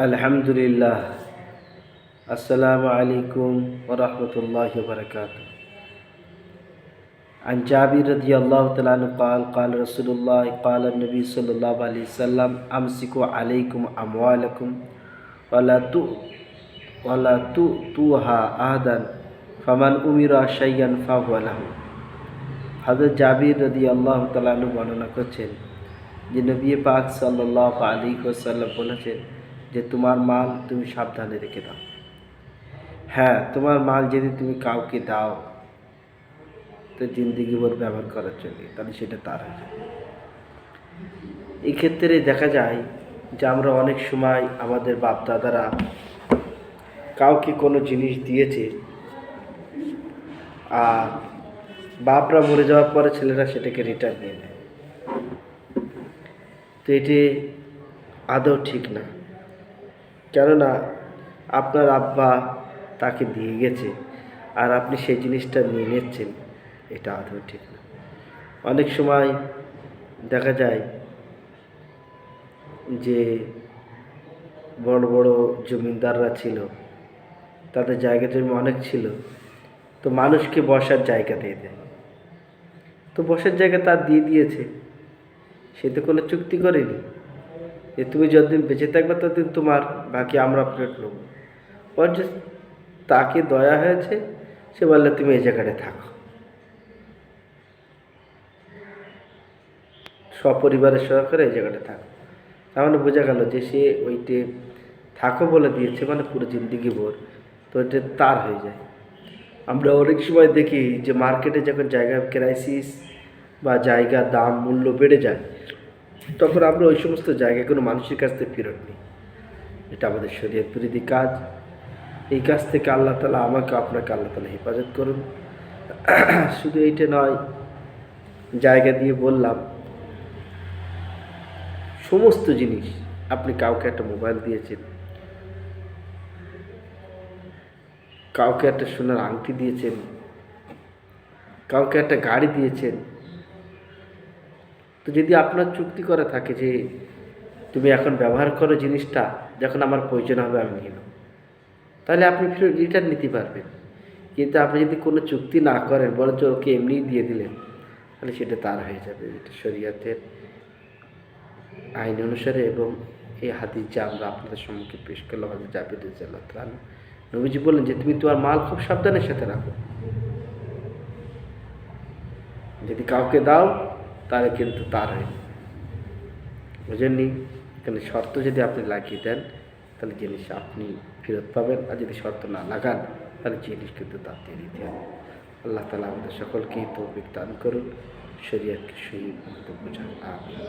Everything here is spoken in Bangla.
আলহামদুলিল্লাহ। আসসালামু আলাইকুম ওয়া রাহমাতুল্লাহি ওয়া বারাকাতুহু। عن جابر رضي الله تعالى عنه قال قال رسول الله قال النبي صلى الله عليه وسلم أمسكوا عليكم أموالكم ولا تؤ ولا تؤتوها أحدا فمن أمر شيئا فهو له। হযরত জাবির রাদিয়াল্লাহু তাআলা আনহু বর্ণনা করছেন যে নবী পাক সাল্লাল্লাহু আলাইহি ওয়াসাল্লাম বলেছেন যে তোমার মাল তুমি সাবধানে রেখে দাও। হ্যাঁ, তোমার মাল যদি তুমি কাউকে দাও তো জিন্দেগিভর ব্যবহার করার জন্য, তাহলে সেটা তার হয়ে যাবে। এই ক্ষেত্রে দেখা যায় যে আমরা অনেক সময় আমাদের বাপ দাদারা কাউকে কোনো জিনিস দিয়েছে, আর বাপরা মরে যাওয়ার পরে ছেলেরা সেটাকে রিটার্ন নিয়ে নেয়। তো এটি আদৌ ঠিক না, কেননা আপনার আব্বা তাকে দিয়ে গেছে আর আপনি সেই জিনিসটা নিয়ে নিচ্ছেন, এটা আদৌ ঠিক না। অনেক সময় দেখা যায় যে বড় বড় জমিদাররা ছিল, তাদের জায়গা জমি অনেক ছিল, তো মানুষকে বসার জায়গা দিয়ে দেয়। তো বসার জায়গা তার দিয়ে দিয়েছে, সে তো কোনো চুক্তি করেনি যে তুমি যতদিন বেঁচে থাকবে ততদিন তোমার, বাকি আমরা প্লেট নেব। বরঞ্চ তাকে দয়া হয়েছে, সে বললে তুমি এই জায়গাটায় থাকো, সপরিবারের সহকারে এই জায়গাটা থাকো। তাহলে বোঝা গেল যে সে ওইটে থাকো বলে দিয়েছে, মানে পুরো জিন্দিগি ভোর, তো ওইটা তার হয়ে যায়। আমরা অনেক সময় দেখি যে মার্কেটে যখন জায়গা ক্রাইসিস বা জায়গার দাম মূল্য বেড়ে যায়, তখন আমরা ওই সমস্ত জায়গায় কোনো মানুষের কাছ থেকে ফেরত নিই। এটা আমাদের শরীয়ত বিরোধী কাজ। এই কাজ থেকে আল্লাহ তাআলা আমাকে আপনাকে আল্লাহ তাআলা হেফাজত করুন। শুধু এইটা নয়, জায়গা দিয়ে বললাম, সমস্ত জিনিস, আপনি কাউকে একটা মোবাইল দিয়েছেন, কাউকে একটা সোনার আংটি দিয়েছেন, কাউকে একটা গাড়ি দিয়েছেন, তো যদি আপনার চুক্তি করা থাকে যে তুমি এখন ব্যবহার করো জিনিসটা, যখন আমার প্রয়োজন হবে আমি নিয়ে নেব, তাহলে আপনি ফেরত রিটার্ন নিতে পারবেন। কিন্তু আপনি যদি কোনো চুক্তি না করেন, বরঞ্চ ওকে এমনিই দিয়ে দিলেন, তাহলে সেটা তার হয়ে যাবে। এটা শরীয়তের আইন অনুসারে। এবং এই হাদিস যা আমরা আপনাদের সম্মুখে পেশ করলাম, হযরত জাবির রাদিয়াল্লাহু তাআলা আনহু, নবীজি বললেন যে তুমি তোমার মাল খুব সাবধানের সাথে রাখো। যদি কাউকে দাও তাহলে কিন্তু তার হয়, বুঝেননি? এখানে শর্ত যদি আপনি লাগিয়ে দেন তাহলে জিনিস আপনি ফেরত পাবেন, আর যদি শর্ত না লাগান তাহলে জিনিস কিন্তু তার দিয়ে দিতে হবে। আল্লাহ তাআলা আমাদের সকলকেই তৌফিক দান করুন, শরীয়তকে সহি মতো বোঝার। আমিন।